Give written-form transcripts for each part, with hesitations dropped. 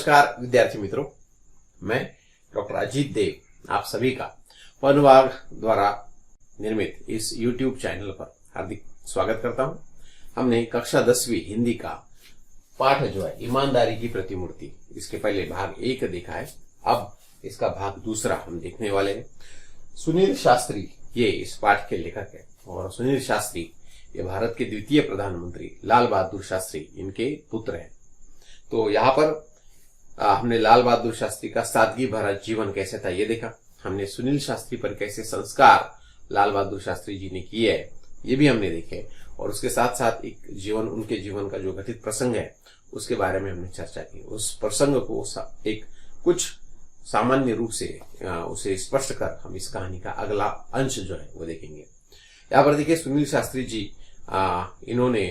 नमस्कार विद्यार्थी मित्रों, मैं डॉक्टर अजीत देव आप सभी का वन विभाग द्वारा निर्मित इस YouTube चैनल पर हार्दिक स्वागत करता हूं। हमने कक्षा 10वीं हिंदी का पाठ जो है ईमानदारी की प्रतिमूर्ति, इसके पहले भाग 1 देखा है। अब इसका भाग 2 हम देखने वाले हैं। सुनील शास्त्री ये इस पाठ के लेखक है और सुनील शास्त्री ये भारत के द्वितीय प्रधानमंत्री लाल बहादुर शास्त्री इनके पुत्र हैं। तो यहाँ पर हमने लाल बहादुर शास्त्री का सादगी भरा जीवन कैसे था ये देखा। हमने सुनील शास्त्री पर कैसे संस्कार लाल बहादुर शास्त्री जी ने किए है ये भी हमने देखे और उसके साथ साथ एक जीवन, उनके जीवन का जो घटित प्रसंग है उसके बारे में हमने चर्चा की। उस प्रसंग को एक कुछ सामान्य रूप से उसे स्पष्ट कर हम इस कहानी का अगला अंश जो है वो देखेंगे। यहाँ पर देखिए, सुनील शास्त्री जी इन्होंने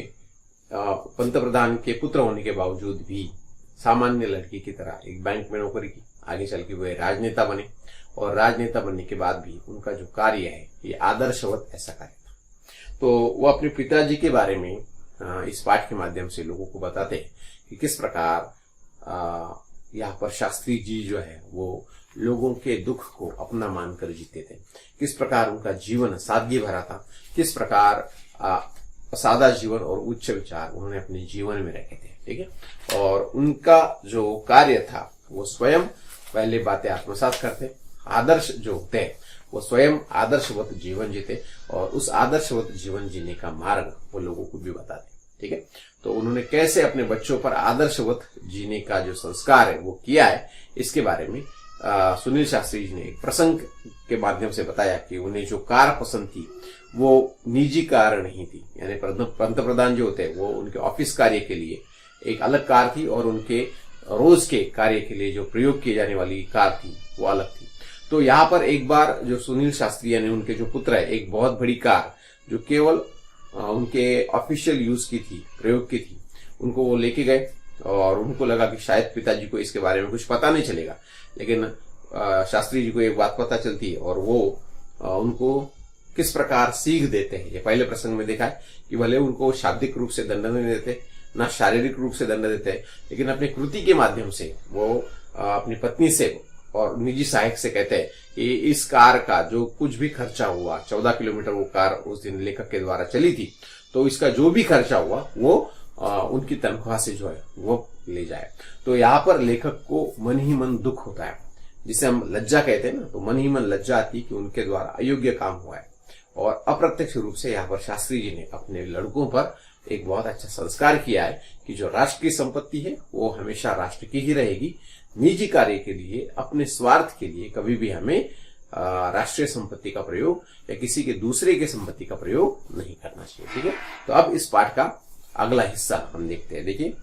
पंतप्रधान के पुत्र होने के बावजूद भी सामान्य लड़की की तरह एक बैंक में नौकरी की। आगे चल के वे राजनेता बने और राजनेता बनने के बाद भी उनका जो कार्य है ये आदर्शवत ऐसा कार्य था। तो वो अपने पिताजी के बारे में इस पाठ के माध्यम से लोगों को बताते हैं कि किस प्रकार यहाँ पर शास्त्री जी जो है वो लोगों के दुख को अपना मानकर जीते थे, किस प्रकार उनका जीवन सादगी भरा था, किस प्रकार सादा जीवन और उच्च विचार उन्होंने अपने जीवन में रखे थे। ठीक है, और उनका जो कार्य था वो स्वयं पहले बातें आत्मसात करते, आदर्श जो होते वो स्वयं आदर्शवत जीवन जीते और उस आदर्शवत जीवन जीने का मार्ग वो लोगों को भी बताते। ठीक है, तो उन्होंने कैसे अपने बच्चों पर आदर्शवत जीने का जो संस्कार है वो किया है, इसके बारे में सुनील शास्त्री जी ने एक प्रसंग के माध्यम से बताया कि उन्हें जो कार पसंद थी वो निजी कार नहीं थी। यानी पंतप्रधान जो होते हैं वो उनके ऑफिस कार्य के लिए एक अलग कार थी और उनके रोज के कार्य के लिए जो प्रयोग की जाने वाली कार थी वो अलग थी। तो यहाँ पर एक बार जो सुनील शास्त्री यानी उनके जो पुत्र है, एक बहुत बड़ी कार जो केवल उनके ऑफिशियल यूज की थी, प्रयोग की थी, उनको वो लेके गए और उनको लगा कि शायद पिताजी को इसके बारे में कुछ पता नहीं चलेगा, लेकिन शास्त्री जी को एक बात पता चलती है और वो उनको किस प्रकार सीख देते हैं। ये पहले प्रसंग में देखा है कि भले उनको शाब्दिक रूप से दंड नहीं देते, ना शारीरिक रूप से दंड देते हैं, लेकिन अपनी कृति के माध्यम से वो अपनी पत्नी से और निजी सहायक से कहते हैं कि इस कार का जो कुछ भी खर्चा हुआ, 14 किलोमीटर वो कार उस दिन लेखक के द्वारा चली थी, तो इसका जो भी खर्चा हुआ वो उनकी तनख्वाह से जो है वो ले जाए। तो यहाँ पर लेखक को मन ही मन दुख होता है, जिसे हम लज्जा कहते हैं ना, तो मन ही मन लज्जा आती कि उनके द्वारा अयोग्य काम हुआ है। और अप्रत्यक्ष रूप से यहाँ पर शास्त्री जी ने अपने लड़कों पर एक बहुत अच्छा संस्कार किया है कि जो राष्ट्र की संपत्ति है वो हमेशा राष्ट्र की ही रहेगी। निजी कार्य के लिए, अपने स्वार्थ के लिए कभी भी हमें राष्ट्रीय संपत्ति का प्रयोग या किसी के दूसरे के संपत्ति का प्रयोग नहीं करना चाहिए। ठीक है, तो अब इस पाठ का अगला हिस्सा हम देखते हैं। देखिए,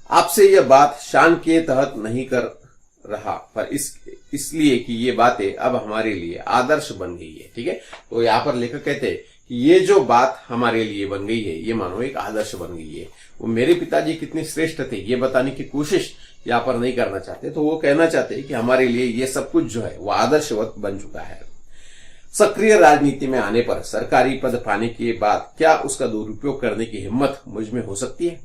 आपसे यह बात शान के तहत नहीं कर रहा पर इसलिए कि ये बातें अब हमारे लिए आदर्श बन गई है। ठीक है, तो यहाँ पर लेखक कहते हैं कि ये जो बात हमारे लिए बन गई है ये मानो एक आदर्श बन गई है। वो मेरे पिताजी कितने श्रेष्ठ थे ये बताने की कोशिश यहाँ पर नहीं करना चाहते, तो वो कहना चाहते हैं कि हमारे लिए ये सब कुछ जो है वो आदर्शवत बन चुका है। सक्रिय राजनीति में आने पर सरकारी पद पाने के बाद क्या उसका दुरुपयोग करने की हिम्मत मुझ में हो सकती है?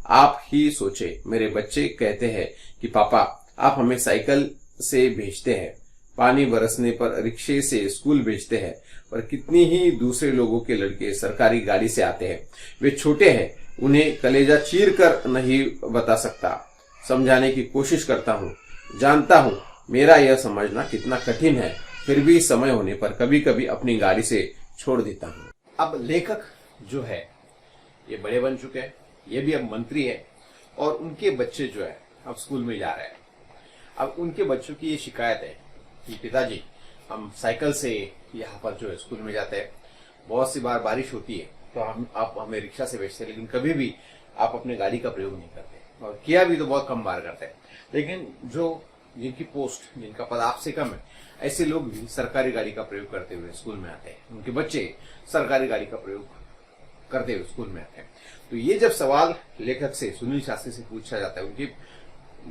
आप ही सोचे, मेरे बच्चे कहते हैं कि पापा आप हमें साइकिल से भेजते हैं, पानी बरसने पर रिक्शे से स्कूल भेजते हैं, पर कितनी ही दूसरे लोगों के लड़के सरकारी गाड़ी से आते हैं। वे छोटे हैं, उन्हें कलेजा चीर कर नहीं बता सकता, समझाने की कोशिश करता हूँ, जानता हूँ मेरा यह समझना कितना कठिन है, फिर भी समय होने पर कभी कभी अपनी गाड़ी से छोड़ देता हूँ। अब लेखक जो है ये बड़े बन चुके हैं, ये भी अब मंत्री है और उनके बच्चे जो है अब स्कूल में जा रहे हैं। अब उनके बच्चों की ये शिकायत है कि पिताजी हम साइकिल से यहाँ पर जो है स्कूल में जाते हैं, बहुत सी बार बारिश होती है तो आप हमें रिक्शा से भेजते हैं, लेकिन कभी भी आप अपने गाड़ी का प्रयोग नहीं करते और किया भी तो बहुत कम बार करते हैं। लेकिन जो जिनकी पोस्ट, जिनका पद आपसे कम है, ऐसे लोग भी सरकारी गाड़ी का प्रयोग करते हुए स्कूल में आते हैं, उनके बच्चे सरकारी गाड़ी का प्रयोग करते हुए स्कूल में आते हैं। तो ये जब सवाल लेखक से, सुनील शास्त्री से पूछा जाता है उनके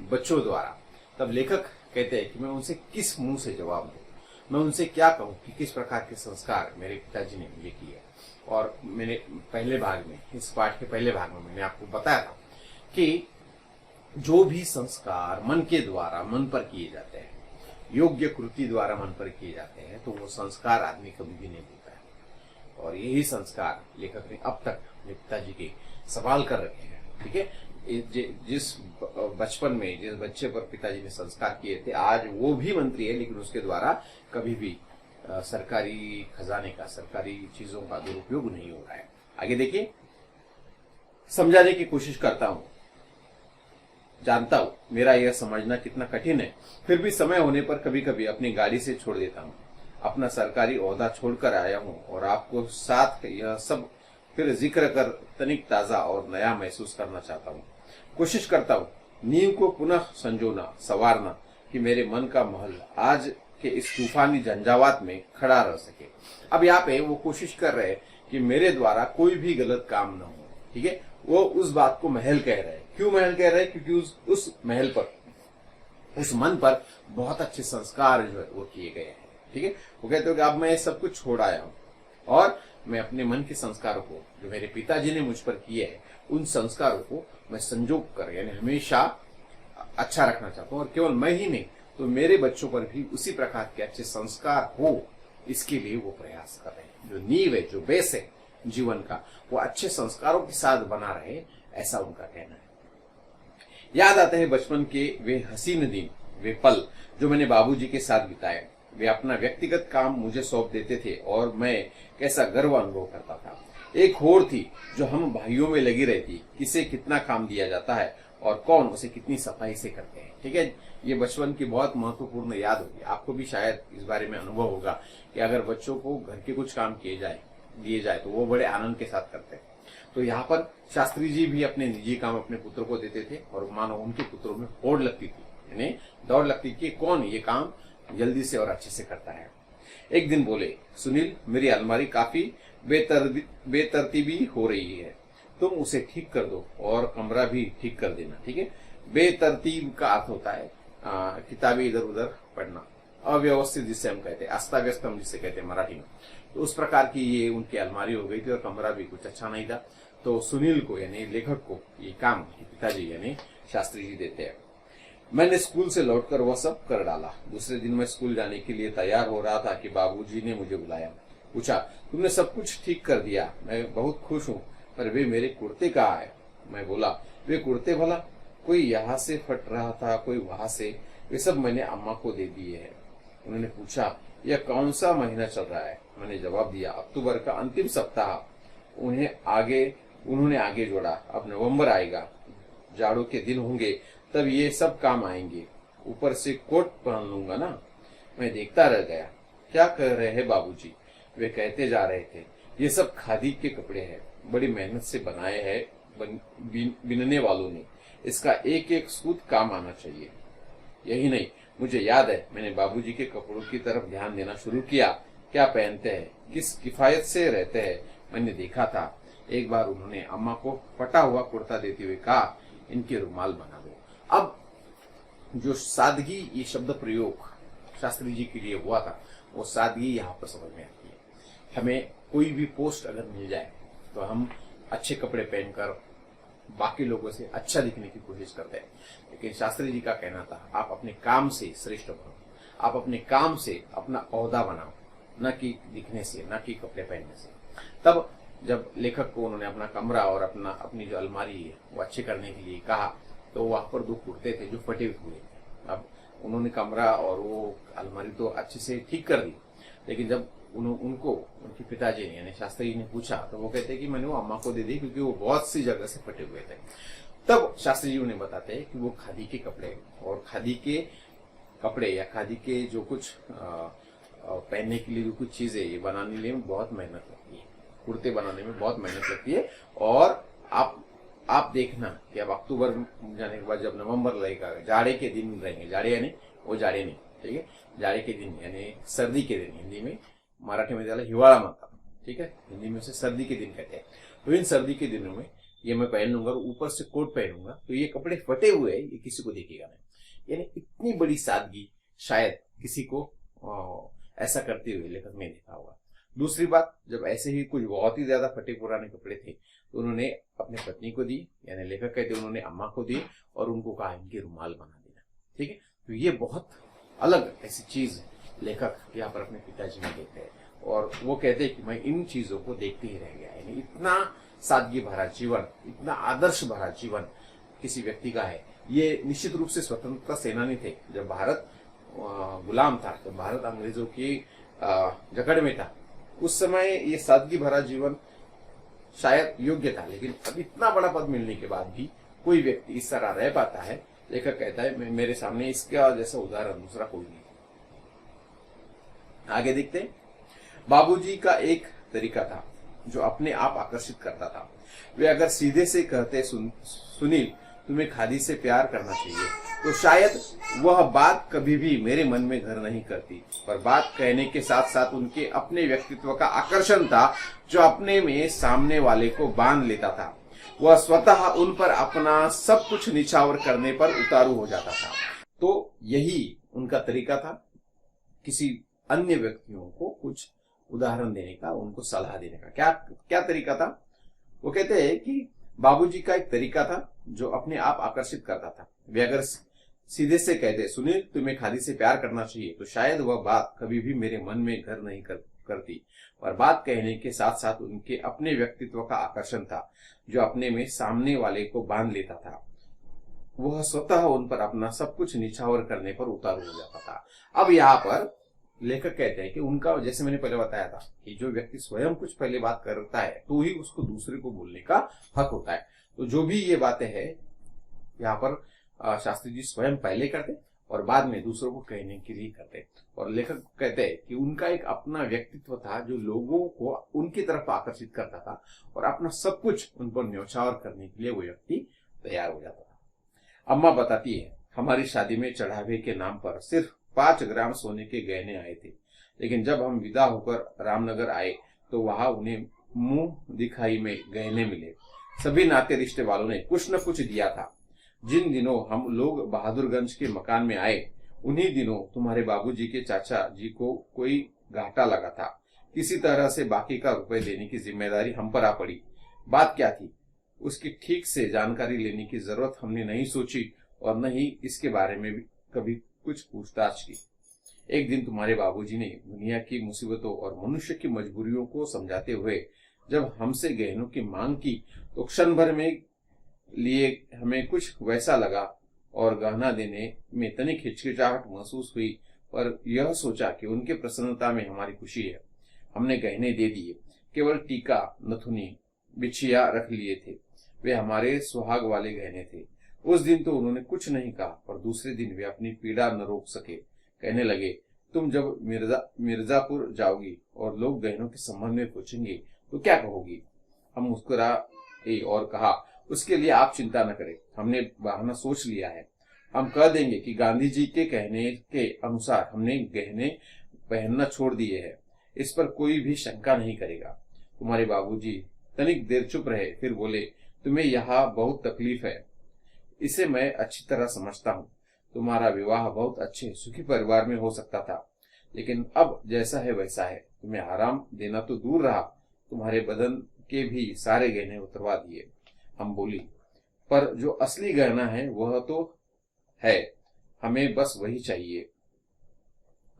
बच्चों द्वारा, तब लेखक कहते हैं कि मैं उनसे किस मुंह से जवाब दूं, मैं उनसे क्या कहूं कि किस प्रकार के संस्कार मेरे पिताजी ने मुझे किए। और मैंने पहले भाग में, इस पाठ के पहले भाग में मैंने आपको बताया था कि जो भी संस्कार मन के द्वारा मन पर किए जाते हैं, योग्य कृति द्वारा मन पर किए जाते हैं, तो वो संस्कार आदमी कभी भी नहीं भूलता है। और यही संस्कार लेखक ने अब तक अपने पिताजी के संभाल कर रखे हैं। ठीक है, जिस बचपन में जिस बच्चे पर पिताजी ने संस्कार किए थे, आज वो भी मंत्री है, लेकिन उसके द्वारा कभी भी सरकारी खजाने का, सरकारी चीजों का दुरुपयोग नहीं हो रहा है। आगे देखिए, समझाने की कोशिश करता हूं, जानता हूं मेरा यह समझना कितना कठिन है, फिर भी समय होने पर कभी कभी अपनी गाड़ी से छोड़ देता हूं। अपना सरकारी ओहदा छोड़कर आया हूं और आपको साथ यह सब फिर जिक्र कर तनिक ताजा और नया महसूस करना चाहता हूं। कोशिश करता हूं नींव को पुनः संजोना, संवारना, कि मेरे मन का महल आज के इस तूफानी झंझावात में खड़ा रह सके। अब यहाँ पे वो कोशिश कर रहे हैं कि मेरे द्वारा कोई भी गलत काम न हो। ठीक है, वो उस बात को महल कह रहे हैं। क्यों महल कह रहे हैं? क्योंकि उस महल पर, उस मन पर बहुत अच्छे संस्कार जो है वो किए गए हैं। ठीक है, वो कहते हो कि अब मैं सब कुछ छोड़ आया हूं और मैं अपने मन के संस्कारों को, जो मेरे पिताजी ने मुझ पर किए हैं, उन संस्कारों को मैं संजोग कर, यानी हमेशा अच्छा रखना चाहता हूं। और केवल मैं ही नहीं, तो मेरे बच्चों पर भी उसी प्रकार के अच्छे संस्कार हो, इसके लिए वो प्रयास कर रहे हैं। जो नींव है, जो बेस है जीवन का, वो अच्छे संस्कारों के साथ बना रहे, ऐसा उनका कहना है। याद आते हैं बचपन के वे हसीन दिन, वे पल जो मैंने बाबूजी के साथ बिताए। वे अपना व्यक्तिगत काम मुझे सौंप देते थे और मैं कैसा गर्व अनुभव करता था। एक होड़ थी जो हम भाइयों में लगी रहती, किसे कितना काम दिया जाता है और कौन उसे कितनी सफाई से करते हैं। ठीक है, ये बचपन की बहुत महत्वपूर्ण याद होगी। आपको भी शायद इस बारे में अनुभव होगा कि अगर बच्चों को घर के कुछ काम दिए जाए तो वो बड़े आनंद के साथ करते हैं। तो यहाँ पर शास्त्री जी भी अपने निजी काम अपने पुत्र को देते थे और मानो उनके पुत्रों में होड़ लगती थी, यानी दौड़ लगती कि कौन ये काम जल्दी से और अच्छे से करता है। एक दिन बोले, सुनील, मेरी अलमारी काफी बेतरतीबी हो रही है, तुम उसे ठीक कर दो और कमरा भी ठीक कर देना। ठीक है, बेतरतीब का अर्थ होता है किताबें इधर उधर पढ़ना, अव्यवस्थित जिसे हम कहते हैं, अस्ताव्यस्त हम जिसे कहते हैं मराठी में। तो उस प्रकार की ये उनकी अलमारी हो गई थी और कमरा भी कुछ अच्छा नहीं था। तो सुनील को, यानी लेखक को, ये काम पिताजी यानी शास्त्री जी देते हैं। मैंने स्कूल से लौटकर वह सब कर डाला। दूसरे दिन मैं स्कूल जाने के लिए तैयार हो रहा था कि बाबूजी ने मुझे बुलाया। पूछा, तुमने सब कुछ ठीक कर दिया? मैं बहुत खुश हूँ, पर वे मेरे कुर्ते कहाँ है? मैं बोला, वे कुर्ते भला कोई यहाँ से फट रहा था, कोई वहां से, वे सब मैंने अम्मा को दे दिए हैं। उन्होंने पूछा, यह कौन सा महीना चल रहा है? मैंने जवाब दिया, अक्टूबर का अंतिम सप्ताह। उन्होंने आगे जोड़ा, अब नवंबर आएगा, जाड़ों के दिन होंगे, तब ये सब काम आएंगे। ऊपर से कोट पहन लूंगा ना। मैं देखता रह गया। क्या कह रहे हैं बाबूजी? वे कहते जा रहे थे, ये सब खादी के कपड़े हैं, बड़ी मेहनत से बनाए हैं बिनने वालों ने, इसका एक एक सूत काम आना चाहिए। यही नहीं, मुझे याद है मैंने बाबूजी के कपड़ों की तरफ ध्यान देना शुरू किया। क्या पहनते हैं, किस किफायत से रहते हैं, मैंने देखा था। एक बार उन्होंने अम्मा को फटा हुआ कुर्ता देते हुए कहा, इनके रुमाल बना दो। अब जो सादगी, ये शब्द प्रयोग शास्त्री जी के लिए हुआ था, वो सादगी यहाँ पर समझ में आती है। हमें कोई भी पोस्ट अगर मिल जाए तो हम अच्छे कपड़े पहनकर बाकी लोगों से अच्छा दिखने की कोशिश करते हैं, लेकिन शास्त्री जी का कहना था, आप अपने काम से श्रेष्ठ बनो, आप अपने काम से अपना ओहदा बनाओ, न कि दिखने से, न कि कपड़े पहनने से। तब जब लेखक को उन्होंने अपना कमरा और अपनी जो अलमारी है वो अच्छे करने के लिए कहा, तो वहां पर 2 कुर्ते थे जो फटे हुए थे। अब उन्होंने कमरा और वो अलमारी तो अच्छे से ठीक कर दी, लेकिन जब उनको उनके पिताजी ने यानी शास्त्री जी ने पूछा, तो वो कहते हैं कि मैंने वो अम्मा को दे दी क्योंकि वो बहुत सी जगह से फटे हुए थे। तब शास्त्री जी उन्हें बताते हैं कि वो खादी के कपड़े और खादी के कपड़े या खादी के जो कुछ पहनने के लिए जो कुछ चीजें ये बनाने के लिए बहुत मेहनत लगती है, कुर्ते बनाने में बहुत मेहनत लगती है। और आप देखना कि अब अक्टूबर जाने के बाद जब नवंबर लगेगा, जाड़े के दिन रहेंगे, जाड़े यानी वो जाड़े नहीं, ठीक है, जाड़े के दिन यानी सर्दी के दिन, हिंदी में, मराठी में त्याला हिवाळा म्हणतात, ठीक है, हिंदी में उसे सर्दी के दिन कहते हैं। तो इन सर्दी के दिनों में ये मैं पहन लूंगा और ऊपर से कोट पहनूंगा, तो ये कपड़े फटे हुए हैं, ये किसी को दिखेगा नहीं। यानी इतनी बड़ी सादगी शायद किसी को ऐसा करते हुए लेखक में देखा होगा। दूसरी बात, जब ऐसे ही कुछ बहुत ही ज्यादा फटे पुराने कपड़े थे तो उन्होंने अपने पत्नी को दी, यानी लेखक कहते हैं उन्होंने अम्मा को दी और उनको कहा इनके रुमाल बना देना। ठीक है, तो ये बहुत अलग ऐसी चीज लेखक यहाँ पर अपने पिताजी में देखते हैं और वो कहते हैं कि मैं इन चीजों को देखते ही रह गया। यानी इतना सादगी भरा जीवन, इतना आदर्श भरा जीवन किसी व्यक्ति का है। ये निश्चित रूप से स्वतंत्रता सेनानी थे। जब भारत गुलाम था, जब भारत अंग्रेजों की जकड़ में था, उस समय ये सादगी भरा जीवन शायद योग्य था। लेकिन अब इतना बड़ा पद मिलने के बाद भी कोई व्यक्ति इस तरह रह पाता है, लेखक कहता है मेरे सामने इसका जैसा उदाहरण दूसरा कोई नहीं। आगे देखते हैं। बाबूजी का एक तरीका था जो अपने आप आकर्षित करता था। वे अगर सीधे से कहते सुनील तुम्हें खादी से प्यार करना चाहिए, तो शायद वह बात कभी भी मेरे मन में घर नहीं करती, पर बात कहने के साथ साथ उनके अपने व्यक्तित्व का आकर्षण था जो अपने में सामने वाले को बांध लेता था। वह स्वतः उन पर अपना सब कुछ निछावर करने पर उतारू हो जाता था। तो यही उनका तरीका था, किसी अन्य व्यक्तियों को कुछ उदाहरण देने का, उनको सलाह देने का। क्या क्या तरीका था? वो कहते हैं कि बाबूजी का एक तरीका था जो अपने आप आकर्षित करता था। वे अगर सीधे से कहते सुनील तुम्हें खादी से प्यार करना चाहिए, तो शायद वह बात कभी भी मेरे मन में घर नहीं करती, और बात कहने के साथ साथ उनके अपने व्यक्तित्व का आकर्षण था जो अपने में सामने वाले को बांध लेता था। वह स्वतः उन पर अपना सब कुछ निछावर करने पर उतारू हो जाता था। अब यहाँ पर लेखक कहते हैं कि उनका, जैसे मैंने पहले बताया था कि जो व्यक्ति स्वयं कुछ पहले बात करता है तो ही उसको दूसरे को बोलने का हक होता है। तो जो भी ये बातें हैं यहाँ पर शास्त्री जी स्वयं पहले करते और बाद में दूसरों को कहने के लिए करते। और लेखक कहते हैं कि उनका एक अपना व्यक्तित्व था जो लोगों को उनकी तरफ आकर्षित करता था और अपना सब कुछ उन पर न्यौछावर करने के लिए वो व्यक्ति तैयार हो जाता था। अम्मा बताती है हमारी शादी में चढ़ावे के नाम पर सिर्फ 5 ग्राम सोने के गहने आए थे, लेकिन जब हम विदा होकर रामनगर आए तो वहां उन्हें मुंह दिखाई में गहने मिले। सभी नाते रिश्ते वालों ने कुछ न कुछ दिया था। जिन दिनों हम लोग बहादुरगंज के मकान में आए, उन्हीं दिनों तुम्हारे बाबूजी के चाचा जी को कोई घाटा लगा था। किसी तरह से बाकी का रुपए देने की जिम्मेदारी हम पर आ पड़ी। बात क्या थी, उसकी ठीक से जानकारी लेने की जरूरत हमने नहीं सोची और न ही इसके बारे में भी कभी कुछ पूछताछ की। एक दिन तुम्हारे बाबूजी ने दुनिया की मुसीबतों और मनुष्य की मजबूरियों को समझाते हुए जब हमसे गहनों की मांग की, तो क्षण भर में लिए हमें कुछ वैसा लगा और गहना देने में तनिक हिचकिचाहट महसूस हुई, पर यह सोचा कि उनके प्रसन्नता में हमारी खुशी है। हमने गहने दे दिए, केवल टीका, नथुनी, बिछिया रख लिए थे। वे हमारे सुहाग वाले गहने थे। उस दिन तो उन्होंने कुछ नहीं कहा, पर दूसरे दिन वे अपनी पीड़ा न रोक सके। कहने लगे तुम जब मिर्जापुर जाओगी और लोग गहनों के संबंध में पूछेंगे तो क्या कहोगी? हम मुस्कुराए और कहा उसके लिए आप चिंता न करें, हमने बहाना सोच लिया है। हम कह देंगे कि गांधी जी के कहने के अनुसार हमने गहने पहनना छोड़ दिए हैं। इस पर कोई भी शंका नहीं करेगा। तुम्हारे बाबूजी तनिक देर चुप रहे, फिर बोले तुम्हें यहाँ बहुत तकलीफ है, इसे मैं अच्छी तरह समझता हूँ। तुम्हारा विवाह बहुत अच्छे सुखी परिवार में हो सकता था, लेकिन अब जैसा है वैसा है। तुम्हें आराम देना तो दूर रहा, तुम्हारे बदन के भी सारे गहने उतरवा दिए। हम बोली पर जो असली गहना है वह तो है, हमें बस वही चाहिए।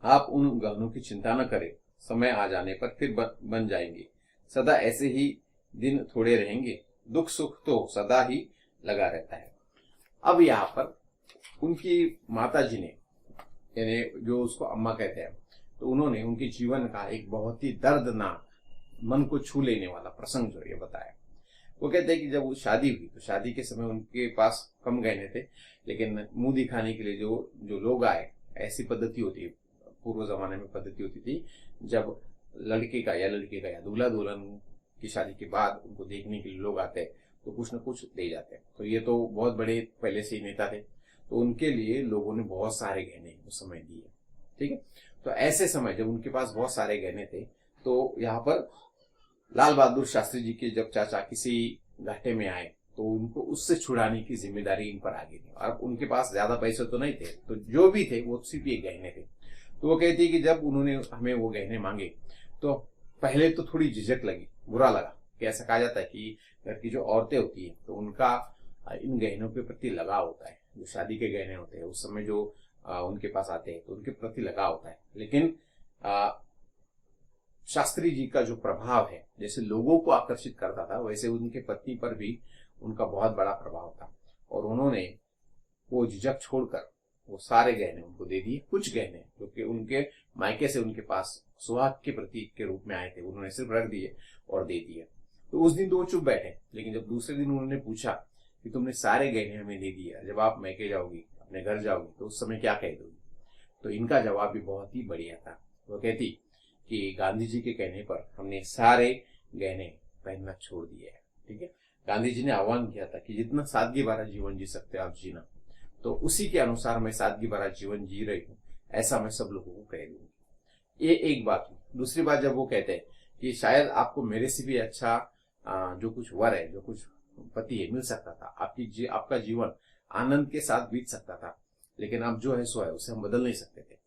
आप उन गहनों की चिंता न करें, समय आ जाने पर फिर बन जाएंगे। सदा ऐसे ही दिन थोड़े रहेंगे, दुख सुख तो सदा ही लगा रहता है। अब यहाँ पर उनकी माता जी ने, यानी जो उसको अम्मा कहते हैं, तो उन्होंने उनके जीवन का एक बहुत ही दर्दनाक, मन को छू लेने वाला प्रसंग जो ये बताया। वो कहते हैं कि जब शादी हुई तो शादी के समय उनके पास कम गहने थे, लेकिन मुंह दिखाने के लिए जो लोग आए, ऐसी पद्धति होती है, पूर्व जमाने में पद्धति होती थी, जब लड़के का या दूल्हा दुल्हन की शादी के बाद उनको देखने के लिए लोग आते हैं तो कुछ न कुछ दे जाते हैं। तो ये तो बहुत बड़े पहले से ही नेता थे, तो उनके लिए लोगों ने बहुत सारे गहने उस समय दिए। ठीक है, तो ऐसे समय जब उनके पास बहुत सारे गहने थे, तो यहाँ पर लाल बहादुर शास्त्री जी के जब चाचा किसी घाटे में आए तो उनको उससे छुड़ाने की जिम्मेदारी इन पर आ गई थी। और उनके पास ज्यादा पैसे तो नहीं थे, तो जो भी थे वो सिर्फ ये गहने थे। तो वो कहती है कि जब उन्होंने हमें वो गहने मांगे तो पहले तो थोड़ी झिझक लगी, बुरा लगा कि ऐसा कहा जाता है कि घर की जो औरतें होती है तो उनका इन गहनों के प्रति लगाव होता है। जो शादी के गहने होते हैं उस समय जो उनके पास आते हैं तो उनके प्रति लगाव होता है। लेकिन शास्त्री जी का जो प्रभाव है, जैसे लोगों को आकर्षित करता था वैसे उनके पत्नी पर भी उनका बहुत बड़ा प्रभाव था। और उन्होंने वो झिझक छोड़कर वो सारे गहने उनको दे दिए। कुछ गहने जो कि उनके मायके से उनके पास सुहाग के प्रतीक के रूप में आए थे उन्होंने सिर्फ रख दिए और दे दिए। तो उस दिन तो वो चुप बैठे, लेकिन जब दूसरे दिन उन्होंने पूछा कि तुमने सारे गहने हमें दे दिए, जब आप मैके जाओगी, अपने घर जाओगी तो उस समय क्या कह दोगी? तो इनका जवाब भी बहुत ही बढ़िया था। वो कहती कि गांधी जी के कहने पर हमने सारे गहने पहनना छोड़ दिए है। ठीक है, गांधी जी ने आह्वान किया था कि जितना सादगी भरा जीवन जी सकते हो आप जीना, तो उसी के अनुसार मैं सादगी भरा जीवन जी रही हूँ, ऐसा मैं सब लोगों को कह दूंगी। ये एक बात हुई। दूसरी बात, जब वो कहते हैं कि शायद आपको मेरे से भी अच्छा जो कुछ वर है, जो कुछ पति है मिल सकता था, आपका जीवन आनंद के साथ बीत सकता था, लेकिन अब जो है सो है, उसे हम बदल नहीं सकते थे।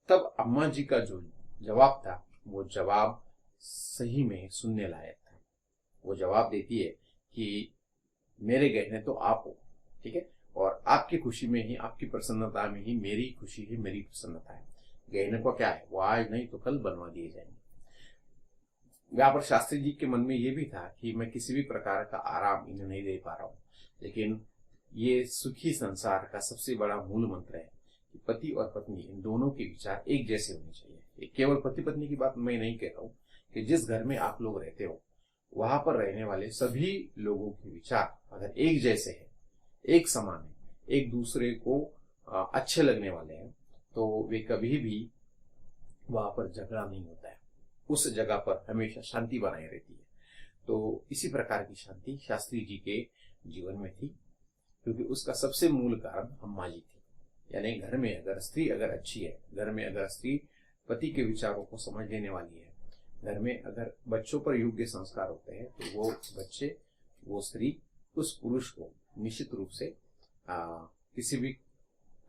तब अम्मा जी का जो जवाब था वो जवाब सही में सुनने लायक था। वो जवाब देती है कि मेरे गहने तो आप हो, ठीक है, और आपकी खुशी में ही, आपकी प्रसन्नता में ही मेरी खुशी है, मेरी प्रसन्नता है। गहने को क्या है, वो आज नहीं तो कल बनवा दिए जाएंगे। यहाँ पर शास्त्री जी के मन में ये भी था कि मैं किसी भी प्रकार का आराम इन्हें नहीं दे पा रहा हूँ, लेकिन ये सुखी संसार का सबसे बड़ा मूल मंत्र है कि पति और पत्नी इन दोनों के विचार एक जैसे होने चाहिए। ये केवल पति पत्नी की बात मैं नहीं कह रहा हूँ कि जिस घर में आप लोग रहते हो वहां पर रहने वाले सभी लोगों के विचार अगर एक जैसे है, एक समान है, एक दूसरे को अच्छे लगने वाले हैं, तो वे कभी भी वहां पर झगड़ा नहीं होता है, उस जगह पर हमेशा शांति बनाई रहती है। तो इसी प्रकार की शांति शास्त्री जी के जीवन में थी, क्योंकि उसका सबसे मूल कारण अम्मा जी थी। यानी घर में अगर स्त्री अगर अच्छी है, घर में अगर स्त्री पति के विचारों को समझ लेने वाली है, घर में अगर बच्चों पर योग्य संस्कार होते हैं, तो वो बच्चे, वो स्त्री उस पुरुष को निश्चित रूप से किसी भी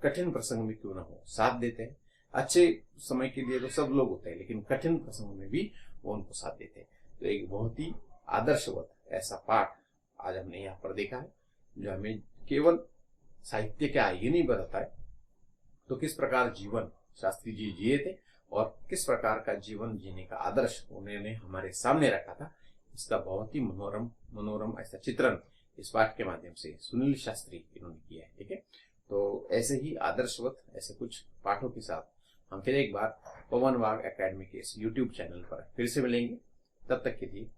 कठिन प्रसंग में क्यों ना हो साथ देते हैं। अच्छे समय के लिए तो सब लोग होते हैं, लेकिन कठिन प्रसंग में भी वो उनको साथ देते हैं। तो एक बहुत ही आदर्शवत ऐसा पाठ आज हमने यहाँ पर देखा है, जो हमें केवल साहित्य के आगे नहीं बताता है, तो किस प्रकार जीवन शास्त्री जी जिए थे और किस प्रकार का जीवन जीने का आदर्श उन्होंने हमारे सामने रखा था, इसका बहुत ही मनोरम ऐसा चित्रण इस पाठ के माध्यम से सुनील शास्त्री इन्होंने किया है। ठीक है, तो ऐसे ही आदर्शवत ऐसे कुछ पाठों के साथ हम फिर एक बार पवन वाघ एकेडमी के इस YouTube चैनल पर फिर से मिलेंगे। तब तक के लिए